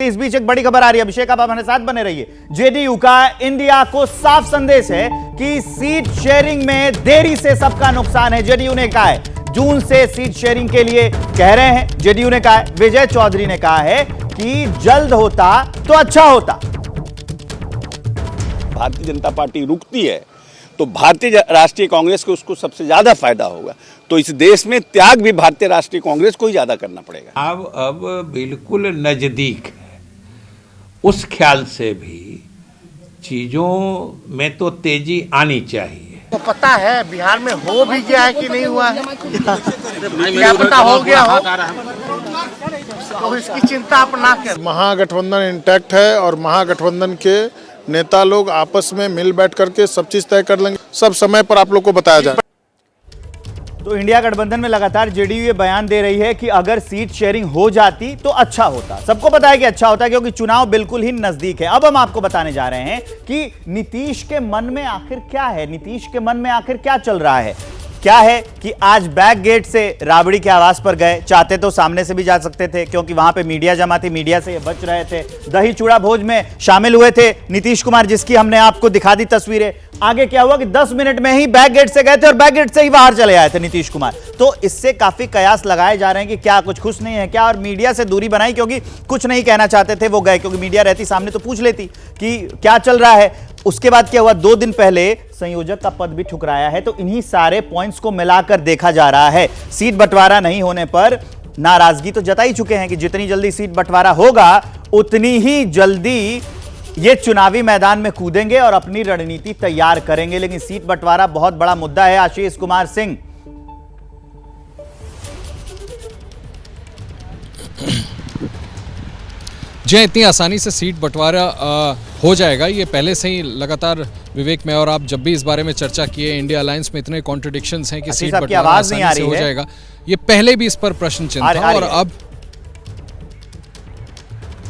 इस बीच एक बड़ी खबर आ रही है, अभिषेक आप हमारे साथ बने रहिए। जेडीयू का इंडिया को साफ संदेश है कि सीट शेयरिंग में देरी से सबका नुकसान है। जेडीयू ने कहा है जून से सीट शेयरिंग के लिए कह रहे हैं। जेडीयू ने कहा है, विजय चौधरी ने कहा है कि जल्द होता तो अच्छा होता। भारतीय जनता पार्टी रुकती है तो भारतीय राष्ट्रीय कांग्रेस को उसको सबसे ज्यादा फायदा होगा। तो इस देश में त्याग भी भारतीय राष्ट्रीय कांग्रेस को ही ज्यादा करना पड़ेगा। अब बिल्कुल नजदीक है, उस ख्याल से भी चीजों में तो तेजी आनी चाहिए। तो पता है बिहार में हो भी गया है कि नहीं हुआ है, क्या पता हो गया हो, तो इसकी चिंता आप ना करें। महागठबंधन इंटैक्ट है और महागठबंधन के नेता लोग आपस में मिल बैठ करके सब चीज तय कर लेंगे। सब समय पर आप लोग को बताया जाए। तो इंडिया गठबंधन में लगातार जेडीयू ये बयान दे रही है कि अगर सीट शेयरिंग हो जाती तो अच्छा होता। सबको पता है कि अच्छा होता क्योंकि चुनाव बिल्कुल ही नजदीक है। अब हम आपको बताने जा रहे हैं कि नीतीश के मन में आखिर क्या है, नीतीश के मन में आखिर क्या चल रहा है। क्या है कि आज बैक गेट से राबड़ी के आवास पर गए, चाहते तो सामने से भी जा सकते थे क्योंकि वहां पे मीडिया जमा थी, मीडिया से ये बच रहे थे। दही चूड़ा भोज में शामिल हुए थे नीतीश कुमार, जिसकी हमने आपको दिखा दी तस्वीरें। आगे क्या हुआ कि 10 मिनट में ही बैक गेट से गए थे और बैक गेट से ही बाहर चले आए थे नीतीश कुमार। तो इससे काफी कयास लगाए जा रहे हैं कि क्या कुछ खुश नहीं है क्या, और मीडिया से दूरी बनाई क्योंकि कुछ नहीं कहना चाहते थे वो गए, क्योंकि मीडिया रहती सामने तो पूछ लेती कि क्या चल रहा है। उसके बाद क्या हुआ, 2 दिन पहले संयोजक का पद भी ठुकराया है। तो इन्हीं सारे पॉइंट्स को मिलाकर देखा जा रहा है। सीट बंटवारा नहीं होने पर नाराजगी तो जता ही चुके हैं कि जितनी जल्दी सीट बंटवारा होगा उतनी ही जल्दी ये चुनावी मैदान में कूदेंगे और अपनी रणनीति तैयार करेंगे। लेकिन सीट बंटवारा बहुत बड़ा मुद्दा है। आशीष कुमार सिंह, जो इतनी आसानी से सीट बंटवारा हो जाएगा ये पहले से ही लगातार विवेक में, और आप जब भी इस बारे में चर्चा किए, इंडिया अलायंस में इतने कॉन्ट्रडिक्शंस हैं कि सीट बंटवारा आसानी से हो जाएगा, ये पहले भी इस पर प्रश्न चिन्ह था। और अब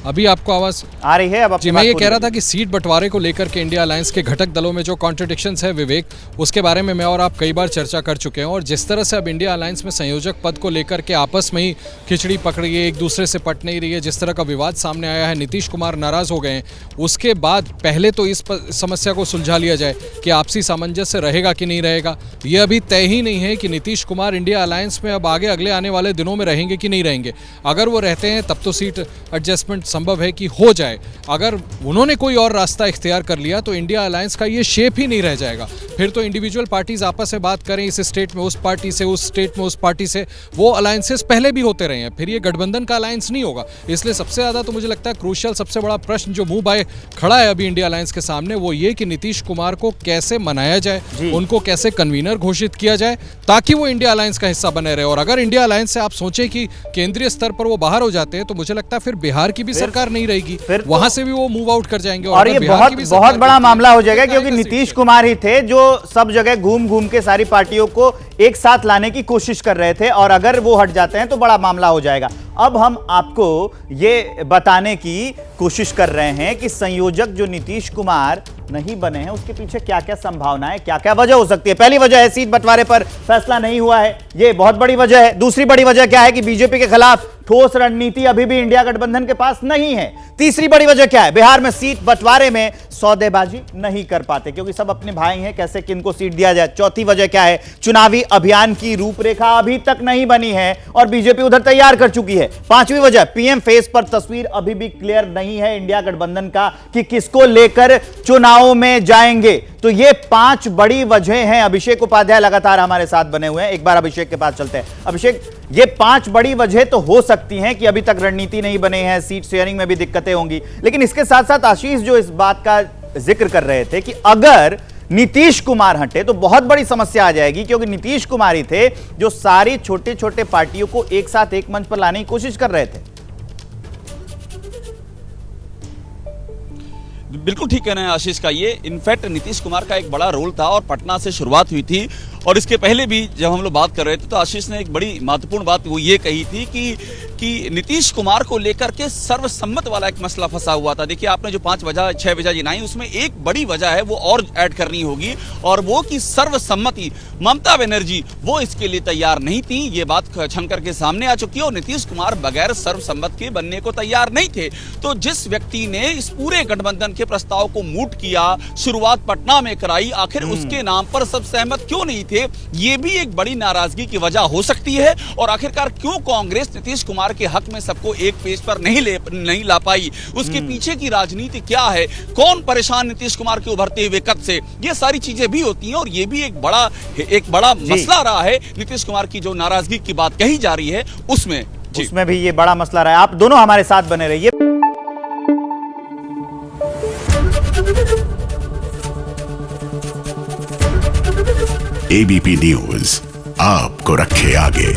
अभी आपको आवाज आ रही है। अब जी, मैं ये कह रहा था कि सीट बंटवारे को लेकर के इंडिया अलायंस के घटक दलों में जो कॉन्ट्रडिक्शंस है विवेक, उसके बारे में मैं और आप कई बार चर्चा कर चुके हैं। और जिस तरह से अब इंडिया अलायंस में संयोजक पद को लेकर के आपस में ही खिचड़ी पकड़ रही है, एक दूसरे से पट नहीं रही है, जिस तरह का विवाद सामने आया है, नीतीश कुमार नाराज हो गए हैं। उसके बाद पहले तो इस समस्या को सुलझा लिया जाए कि आपसी सामंजस्य रहेगा कि नहीं रहेगा। ये अभी तय ही नहीं है कि नीतीश कुमार इंडिया अलायंस में अब आगे अगले आने वाले दिनों में रहेंगे कि नहीं रहेंगे। अगर वो रहते हैं तब तो सीट एडजस्टमेंट संभव है कि हो जाए। अगर उन्होंने कोई और रास्ता इख्तियार कर लिया तो इंडिया अलायंस का ये शेप ही नहीं रह जाएगा। फिर तो इंडिविजुअल पार्टीज आपस में बात करें, इस स्टेट में उस पार्टी से, उस स्टेट में उस पार्टी से, वो अलायंसेस पहले भी होते रहे हैं, फिर ये गठबंधन का अलायंस नहीं होगा। इसलिए सबसे ज्यादा तो मुझे लगता है क्रूशियल, सबसे बड़ा प्रश्न जो मुंह बाय खड़ा है अभी इंडिया अलायंस के सामने, वो ये कि नीतीश कुमार को कैसे मनाया जाए, उनको कैसे कन्वीनर घोषित किया जाए ताकि वो इंडिया अलायंस का हिस्सा बने रहे। और अगर इंडिया अलायंस से आप सोचें कि केंद्रीय स्तर पर वो बाहर हो जाते हैं तो मुझे लगता है फिर बिहार की भी सरकार नहीं रहेगी, वहां से भी वो मूव आउट कर जाएंगे। और ये बहुत बड़ा मामला हो जाएगा क्योंकि नीतीश कुमार ही थे जो सब जगह घूम घूम के सारी पार्टियों को एक साथ लाने की कोशिश कर रहे थे, और अगर वो हट जाते हैं तो बड़ा मामला हो जाएगा। अब हम आपको ये बताने की कोशिश कर रहे हैं कि संयोजक जो नीतीश कुमार नहीं बने हैं उसके पीछे क्या क्या संभावनाएं, क्या क्या वजह हो सकती है। पहली वजह है सीट बंटवारे पर फैसला नहीं हुआ है, ये बहुत बड़ी वजह है। दूसरी बड़ी वजह क्या है कि बीजेपी के खिलाफ ठोस रणनीति अभी भी इंडिया गठबंधन के पास नहीं है। तीसरी बड़ी वजह क्या है, बिहार में सीट बंटवारे में सौदेबाजी नहीं कर पाते क्योंकि सब अपने भाई हैं, कैसे किनको सीट दिया जाए। चौथी वजह क्या है, चुनावी अभियान की रूपरेखा अभी तक नहीं बनी है और बीजेपी उधर तैयार कर चुकी है। पांचवी वजह, पीएम फेस पर तस्वीर अभी भी क्लियर नहीं है इंडिया गठबंधन का कि किसको लेकर चुनाव में जाएंगे। तो ये 5 बड़ी वजह हैं। अभिषेक उपाध्याय लगातार हमारे साथ बने हुए हैं, एक बार अभिषेक के पास चलते हैं। अभिषेक, ये 5 बड़ी वजह तो हो सकती हैं कि अभी तक रणनीति नहीं बने हैं, सीट शेयरिंग में भी दिक्कतें होंगी, लेकिन इसके साथ साथ आशीष जो इस बात का जिक्र कर रहे थे कि अगर नीतीश कुमार हटे तो बहुत बड़ी समस्या आ जाएगी, क्योंकि नीतीश कुमार ही थे जो सारी छोटे छोटे पार्टियों को एक साथ एक मंच पर लाने की कोशिश कर रहे थे। बिल्कुल ठीक कहना है आशीष का। ये इनफैक्ट नीतीश कुमार का एक बड़ा रोल था और पटना से शुरुआत हुई थी और इसके पहले भी जब हम लोग बात कर रहे थे तो आशीष ने एक बड़ी महत्वपूर्ण बात वो ये कही थी कि नीतीश कुमार को लेकर के सर्वसम्मत वाला एक मसला फंसा हुआ था। देखिए आपने जो 5 वजह 6 वजह गिनाई उसमें एक बड़ी वजह है वो और ऐड करनी होगी, और वो कि सर्वसम्मति। ममता बनर्जी वो इसके लिए तैयार नहीं थी, ये बात छन करके सामने आ चुकी है, और नीतीश कुमार बगैर सर्वसम्मत के बनने को तैयार नहीं थे। तो जिस व्यक्ति ने इस पूरे गठबंधन के प्रस्ताव को मूट किया, शुरुआत पटना में कराई, आखिर उसके नाम पर सब सहमत क्यों नहीं थे, ये भी एक बड़ी नाराजगी की वजह हो सकती है। और आखिरकार क्यों कांग्रेस नीतीश कुमार के हक में सबको एक पेज पर नहीं ला पाई, उसके पीछे की राजनीति क्या है, कौन परेशान नीतीश कुमार के उभरते हुए कद से, ये सारी चीजें भी होती हैं। और ये भी एक बड़ा मसला रहा है नीतीश कुमार की जो नाराजगी की बात कही जा रही है उसमें भी ये बड़ा मसला रहा है। आप दोनों हमारे साथ बने रहिए। एबीपी न्यूज आपको रखे आगे।